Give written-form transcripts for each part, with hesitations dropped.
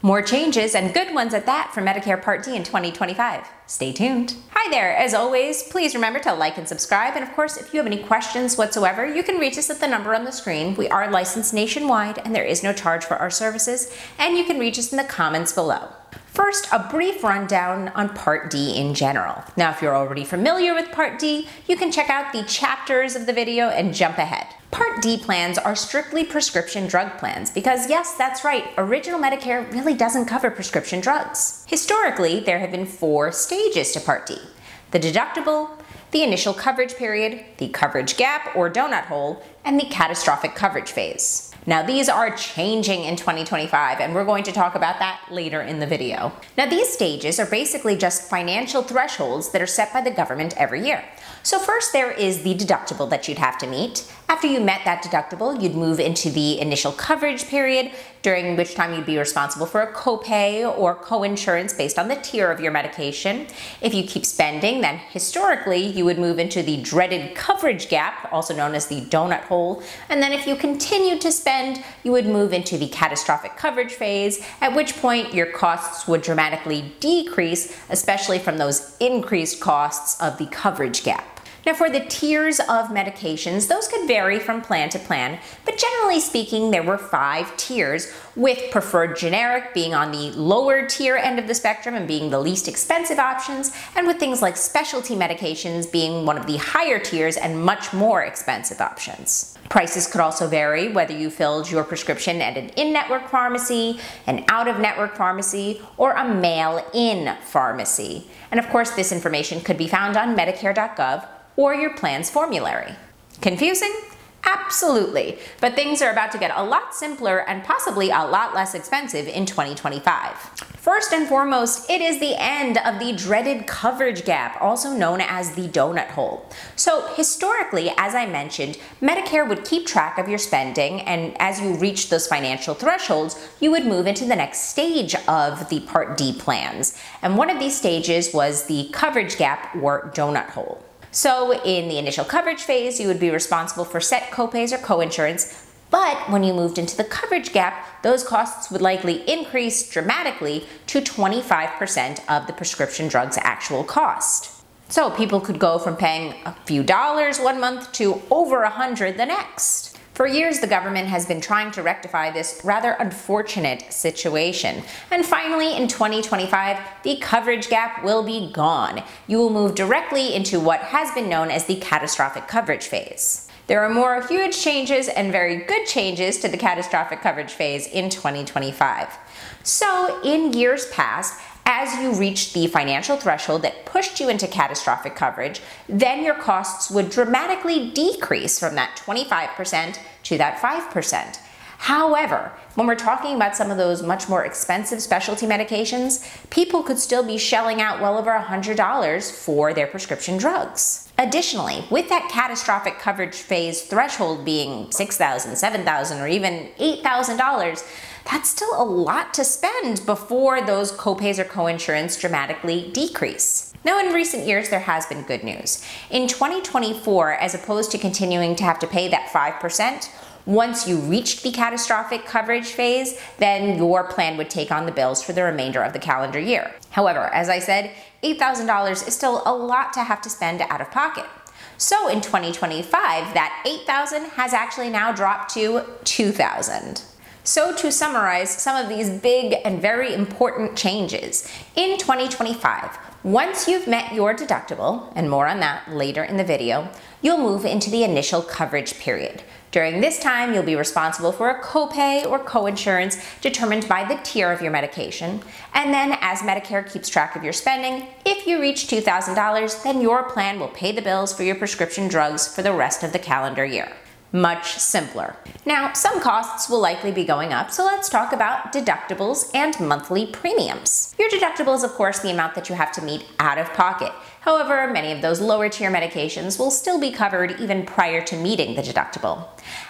More changes, and good ones at that, for Medicare Part D in 2025. Stay tuned. Hi there. As always, please remember to like and subscribe. And of course, if you have any questions whatsoever, you can reach us at the number on the screen. We are licensed nationwide, and there is no charge for our services. And you can reach us in the comments below. First, a brief rundown on Part D in general. Now, if you're already familiar with Part D, you can check out the chapters of the video and jump ahead. Part D plans are strictly prescription drug plans because, yes, that's right, original Medicare really doesn't cover prescription drugs. Historically, there have been 4 stages to Part D: the deductible, the initial coverage period, the coverage gap or donut hole, and the catastrophic coverage phase. Now, these are changing in 2025, and we're going to talk about that later in the video. Now, these stages are basically just financial thresholds that are set by the government every year. So first, there is the deductible that you'd have to meet. After you met that deductible, you'd move into the initial coverage period, during which time you'd be responsible for a copay or co-insurance based on the tier of your medication. If you keep spending, then historically, you would move into the dreaded coverage gap, also known as the donut hole. And then if you continue to spend, you would move into the catastrophic coverage phase, at which point your costs would dramatically decrease, especially from those increased costs of the coverage gap. Now, for the tiers of medications, those could vary from plan to plan, but generally speaking, there were 5 tiers, with preferred generic being on the lower tier end of the spectrum and being the least expensive options, and with things like specialty medications being one of the higher tiers and much more expensive options. Prices could also vary whether you filled your prescription at an in-network pharmacy, an out-of-network pharmacy, or a mail-in pharmacy. And of course, this information could be found on Medicare.gov or your plan's formulary. Confusing? Absolutely. But things are about to get a lot simpler and possibly a lot less expensive in 2025. First and foremost, it is the end of the dreaded coverage gap, also known as the donut hole. So historically, as I mentioned, Medicare would keep track of your spending, and as you reached those financial thresholds, you would move into the next stage of the Part D plans. And one of these stages was the coverage gap or donut hole. So in the initial coverage phase, you would be responsible for set copays or coinsurance, but when you moved into the coverage gap, those costs would likely increase dramatically to 25% of the prescription drug's actual cost. So people could go from paying a few dollars one month to over $100 the next. For years, the government has been trying to rectify this rather unfortunate situation. And finally, in 2025, the coverage gap will be gone. You will move directly into what has been known as the catastrophic coverage phase. There are more huge changes and very good changes to the catastrophic coverage phase in 2025. So, in years past, as you reached the financial threshold that pushed you into catastrophic coverage, then your costs would dramatically decrease from that 25% to that 5%. However, when we're talking about some of those much more expensive specialty medications, people could still be shelling out well over $100 for their prescription drugs. Additionally, with that catastrophic coverage phase threshold being $6,000, $7,000, or even $8,000, that's still a lot to spend before those copays or coinsurance dramatically decrease. Now, in recent years, there has been good news. In 2024, as opposed to continuing to have to pay that 5%, once you reached the catastrophic coverage phase, then your plan would take on the bills for the remainder of the calendar year. However, as I said, $8,000 is still a lot to have to spend out of pocket. So in 2025, that $8,000 has actually now dropped to $2,000. So to summarize some of these big and very important changes, in 2025, once you've met your deductible, and more on that later in the video, you'll move into the initial coverage period. During this time, you'll be responsible for a copay or coinsurance determined by the tier of your medication. And then as Medicare keeps track of your spending, if you reach $2,000, then your plan will pay the bills for your prescription drugs for the rest of the calendar year. Much simpler. Now, some costs will likely be going up, so let's talk about deductibles and monthly premiums. Your deductible is, of course, the amount that you have to meet out of pocket. However, many of those lower tier medications will still be covered even prior to meeting the deductible.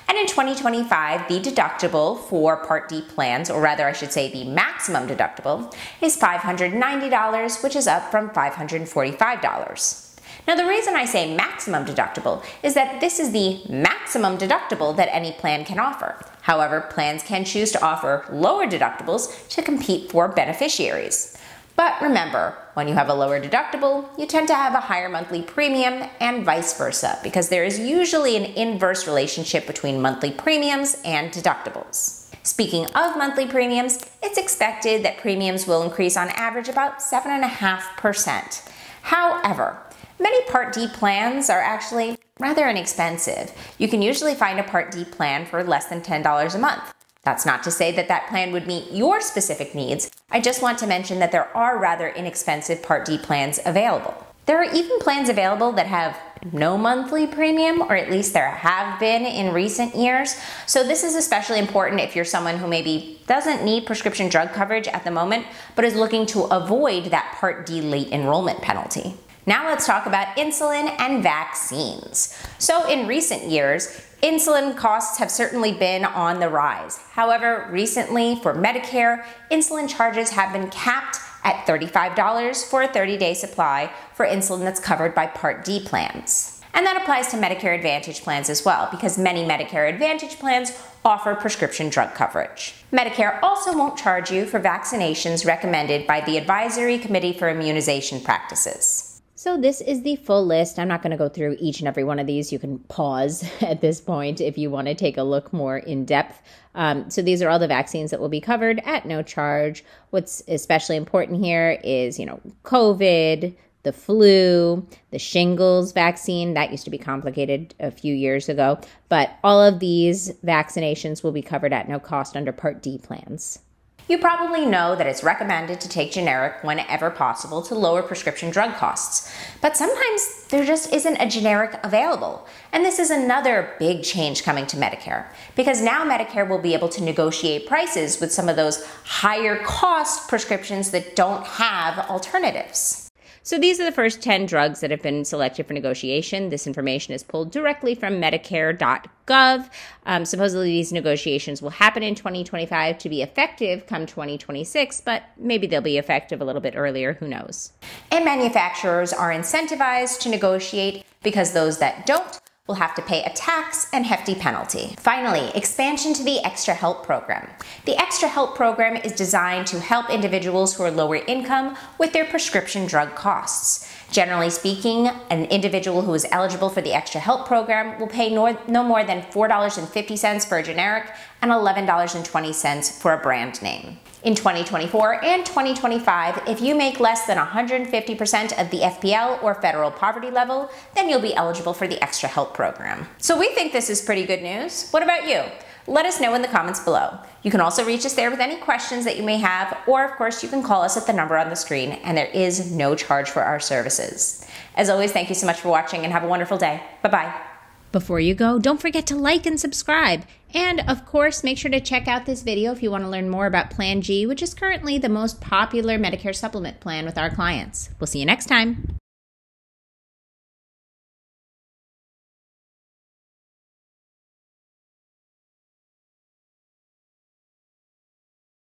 And in 2025, the deductible for Part D plans, or rather I should say the maximum deductible, is $590, which is up from $545. Now, the reason I say maximum deductible is that this is the maximum deductible that any plan can offer. However, plans can choose to offer lower deductibles to compete for beneficiaries. But remember, when you have a lower deductible, you tend to have a higher monthly premium and vice versa, because there is usually an inverse relationship between monthly premiums and deductibles. Speaking of monthly premiums, it's expected that premiums will increase on average about 7.5%. However, many Part D plans are actually rather inexpensive. You can usually find a Part D plan for less than $10 a month. That's not to say that that plan would meet your specific needs. I just want to mention that there are rather inexpensive Part D plans available. There are even plans available that have no monthly premium, or at least there have been in recent years. So this is especially important if you're someone who maybe doesn't need prescription drug coverage at the moment, but is looking to avoid that Part D late enrollment penalty. Now let's talk about insulin and vaccines. So in recent years, insulin costs have certainly been on the rise. However, recently for Medicare, insulin charges have been capped at $35 for a 30-day supply for insulin that's covered by Part D plans. And that applies to Medicare Advantage plans as well, because many Medicare Advantage plans offer prescription drug coverage. Medicare also won't charge you for vaccinations recommended by the Advisory Committee for Immunization Practices. So this is the full list. I'm not going to go through each and every one of these. You can pause at this point if you want to take a look more in depth. So these are all the vaccines that will be covered at no charge. What's especially important here is, COVID, the flu, the shingles vaccine. That used to be complicated a few years ago. But all of these vaccinations will be covered at no cost under Part D plans. You probably know that it's recommended to take generic whenever possible to lower prescription drug costs. But sometimes there just isn't a generic available. And this is another big change coming to Medicare, because now Medicare will be able to negotiate prices with some of those higher cost prescriptions that don't have alternatives. So these are the first 10 drugs that have been selected for negotiation. This information is pulled directly from Medicare.gov. Supposedly these negotiations will happen in 2025 to be effective come 2026, but maybe they'll be effective a little bit earlier, who knows. And manufacturers are incentivized to negotiate, because those that don't will have to pay a tax and hefty penalty. Finally, expansion to the Extra Help Program. The Extra Help Program is designed to help individuals who are lower income with their prescription drug costs. Generally speaking, an individual who is eligible for the Extra Help Program will pay no more than $4.50 for a generic and $11.20 for a brand name. In 2024 and 2025, if you make less than 150% of the FPL or federal poverty level, then you'll be eligible for the Extra Help Program. So we think this is pretty good news. What about you? Let us know in the comments below. You can also reach us there with any questions that you may have, or of course you can call us at the number on the screen, and there is no charge for our services. As always, thank you so much for watching and have a wonderful day. Bye-bye. Before you go, don't forget to like and subscribe. And of course, make sure to check out this video if you want to learn more about Plan G, which is currently the most popular Medicare supplement plan with our clients. We'll see you next time.